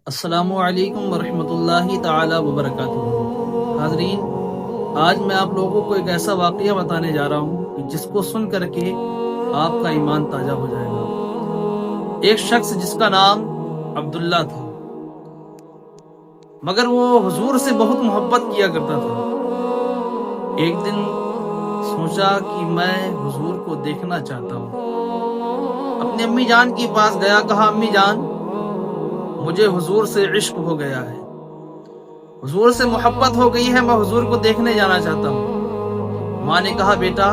السلام علیکم ورحمۃ اللہ تعالی وبرکاتہ۔ حاضرین، آج میں آپ لوگوں کو ایک ایسا واقعہ بتانے جا رہا ہوں کہ جس کو سن کر کے آپ کا ایمان تازہ ہو جائے گا۔ ایک شخص جس کا نام عبداللہ تھا، مگر وہ حضور سے بہت محبت کیا کرتا تھا۔ ایک دن سوچا کہ میں حضور کو دیکھنا چاہتا ہوں۔ اپنی امی جان کے پاس گیا، کہا امی جان مجھے حضور سے عشق ہو گیا ہے، حضور سے محبت ہو گئی ہے، میں حضور کو دیکھنے جانا چاہتا ہوں۔ ماں نے کہا بیٹا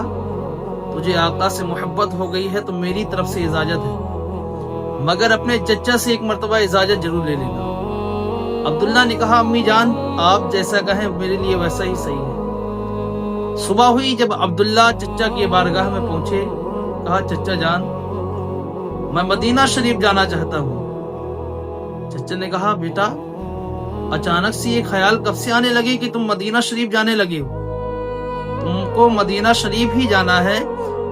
تجھے آقا سے محبت ہو گئی ہے تو میری طرف سے اجازت ہے، مگر اپنے چچا سے ایک مرتبہ اجازت ضرور لے لینا۔ عبداللہ نے کہا امی جان آپ جیسا کہیں میرے لیے ویسا ہی صحیح ہے۔ صبح ہوئی، جب عبداللہ چچا کی بارگاہ میں پہنچے، کہا چچا جان میں مدینہ شریف جانا چاہتا ہوں۔ چچا نے کہا بیٹا اچانک سے یہ خیال کب سے آنے لگے کہ تم مدینہ شریف جانے لگے ہو؟ تم کو مدینہ شریف ہی جانا ہے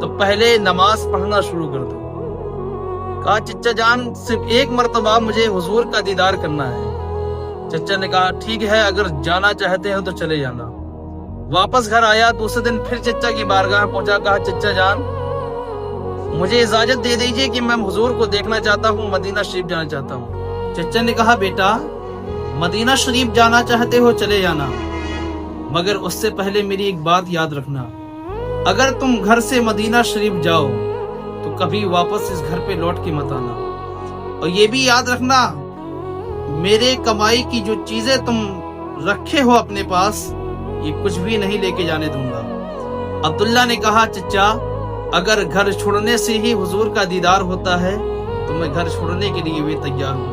تو پہلے نماز پڑھنا شروع کر دو۔ کہا چچا جان صرف ایک مرتبہ مجھے حضور کا دیدار کرنا ہے۔ چچا نے کہا ٹھیک ہے، اگر جانا چاہتے ہو تو چلے جانا۔ واپس گھر آیا، دوسرے دن پھر چچا کی بارگاہ پہنچا، کہا چچا جان مجھے اجازت دے دیجئے کہ میں حضور کو دیکھنا چاہتا ہوں، مدینہ شریف جانا چاہتا ہوں۔ چچا نے کہا بیٹا مدینہ شریف جانا چاہتے ہو چلے جانا، مگر اس سے پہلے میری ایک بات یاد رکھنا، اگر تم گھر سے مدینہ شریف جاؤ تو کبھی واپس اس گھر پہ لوٹ کے مت آنا، اور یہ بھی یاد رکھنا میرے کمائی کی جو چیزیں تم رکھے ہو اپنے پاس یہ کچھ بھی نہیں لے کے جانے دوں گا۔ عبداللہ نے کہا چچا اگر گھر چھوڑنے سے ہی حضور کا دیدار ہوتا ہے تو میں گھر چھوڑنے کے لیے بھی تیار ہوں۔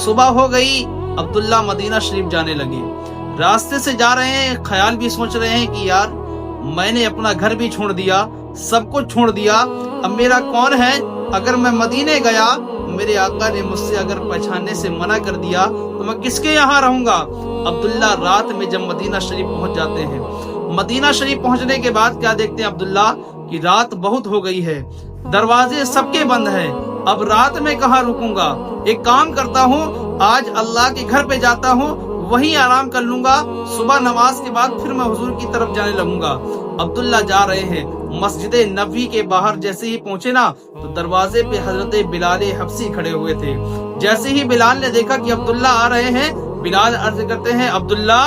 صبح ہو گئی، عبداللہ مدینہ شریف جانے لگے۔ راستے سے جا رہے ہیں، خیال بھی سوچ رہے ہیں کہ یار میں نے اپنا گھر بھی چھوڑ دیا، سب کچھ چھوڑ دیا، اب میرا کون ہے؟ اگر میں مدینے گیا، میرے آقا نے مجھ سے اگر پہچاننے سے منع کر دیا تو میں کس کے یہاں رہوں گا؟ عبداللہ رات میں جب مدینہ شریف پہنچ جاتے ہیں، مدینہ شریف پہنچنے کے بعد کیا دیکھتے ہیں عبداللہ کہ رات بہت ہو گئی ہے، دروازے سب کے بند ہیں، اب رات میں کہاں رکوں گا؟ ایک کام کرتا ہوں، آج اللہ کے گھر پہ جاتا ہوں، وہیں آرام کر لوں گا، صبح نماز کے بعد پھر میں حضور کی طرف جانے لگوں گا۔ عبداللہ جا رہے ہیں، مسجد نبوی کے باہر جیسے ہی پہنچے نا تو دروازے پہ حضرت بلال حبشی کھڑے ہوئے تھے۔ جیسے ہی بلال نے دیکھا کہ عبداللہ آ رہے ہیں، بلال عرض کرتے ہیں عبداللہ۔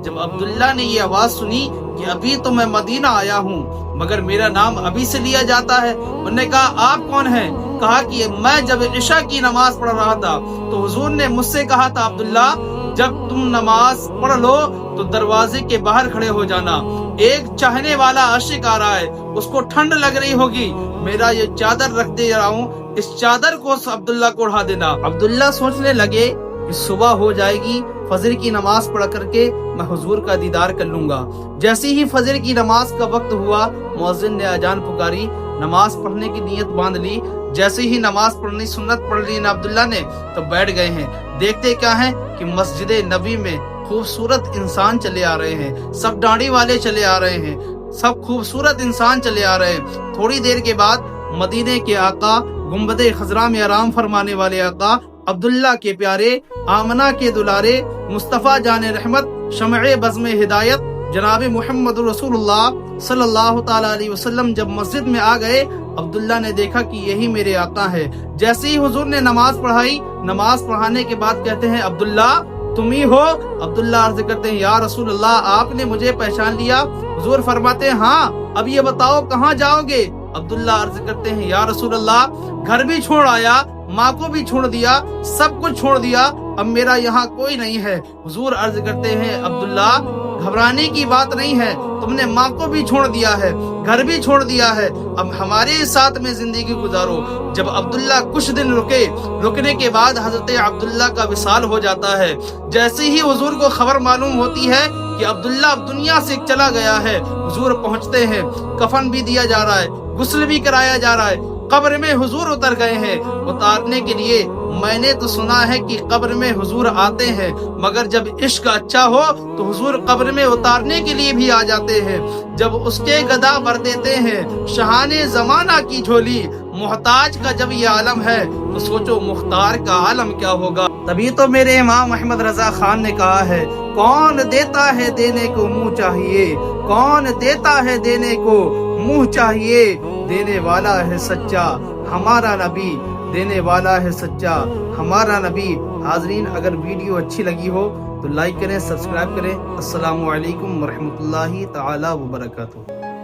جب عبداللہ نے یہ آواز سنی کہ ابھی تو میں مدینہ آیا ہوں مگر میرا نام ابھی سے لیا جاتا ہے، انہوں نے کہا آپ کون ہیں؟ کہا کہ میں جب عشاء کی نماز پڑھ رہا تھا تو حضور نے مجھ سے کہا تھا عبداللہ جب تم نماز پڑھ لو تو دروازے کے باہر کھڑے ہو جانا، ایک چاہنے والا عاشق آ رہا ہے، اس کو ٹھنڈ لگ رہی ہوگی، میرا یہ چادر رکھ دے رہا ہوں، اس چادر کو عبداللہ کو اڑا دینا۔ عبداللہ سوچنے لگے کہ صبح ہو جائے گی، فجر کی نماز پڑھ کر کے میں حضور کا دیدار کر لوں گا۔ جیسے ہی فجر کی نماز کا وقت ہوا، مؤذن نے اذان پکاری، نماز پڑھنے کی نیت باندھ لی۔ جیسے ہی نماز پڑھنی سنت پڑھ لی نا عبداللہ نے تو بیٹھ گئے ہیں۔ دیکھتے کیا ہیں کہ مسجد نبی میں خوبصورت انسان چلے آ رہے ہیں، سب داڑھی والے چلے آ رہے ہیں، سب خوبصورت انسان چلے آ رہے ہیں۔ تھوڑی دیر کے بعد مدینے کے آقا، گنبد خضرا میں آرام فرمانے والے آقا، عبداللہ کے پیارے، آمنہ کے دلارے، مصطفیٰ جان رحمت، شمع بزم ہدایت جناب محمد رسول اللہ صلی اللہ تعالیٰ علیہ وسلم جب مسجد میں آ گئے، عبداللہ نے دیکھا کہ یہی میرے آقا ہے۔ جیسے ہی حضور نے نماز پڑھائی، نماز پڑھانے کے بعد کہتے ہیں عبداللہ تم ہی ہو؟ عبداللہ عرض کرتے ہیں یا رسول اللہ آپ نے مجھے پہچان لیا؟ حضور فرماتے ہیں ہاں، اب یہ بتاؤ کہاں جاؤ گے؟ عبداللہ عرض کرتے ہیں یا رسول اللہ گھر بھی چھوڑ آیا، ماں کو بھی چھوڑ دیا، سب کچھ چھوڑ دیا، اب میرا یہاں کوئی نہیں ہے۔ حضور عرض کرتے ہیں عبداللہ گھبرانے کی بات نہیں ہے، تم نے ماں کو بھی چھوڑ دیا ہے، گھر بھی چھوڑ دیا ہے، اب ہمارے ساتھ میں زندگی گزارو۔ جب عبداللہ کچھ دن رکنے کے بعد حضرت عبداللہ کا وصال ہو جاتا ہے۔ جیسے ہی حضور کو خبر معلوم ہوتی ہے کہ عبداللہ اب دنیا سے چلا گیا ہے، حضور پہنچتے ہیں، کفن بھی دیا جا رہا ہے، غسل بھی کرایا جا رہا ہے، قبر میں حضور اتر گئے ہیں اتارنے کے لیے۔ میں نے تو سنا ہے کہ قبر میں حضور آتے ہیں، مگر جب عشق اچھا ہو تو حضور قبر میں اتارنے کے لیے بھی آ جاتے ہیں۔ جب اس کے گدا بھر دیتے ہیں شہانے زمانہ کی جھولی، محتاج کا جب یہ عالم ہے تو سوچو مختار کا عالم کیا ہوگا۔ تبھی تو میرے امام احمد رضا خان نے کہا ہے، کون دیتا ہے دینے کو منہ چاہیے، کون دیتا ہے دینے کو منہ چاہیے، دینے والا ہے سچا ہمارا نبی، دینے والا ہے سچا ہمارا نبی۔ حاضرین، اگر ویڈیو اچھی لگی ہو تو لائک کریں، سبسکرائب کریں۔ السلام علیکم ورحمۃ اللہ تعالی وبرکاتہ۔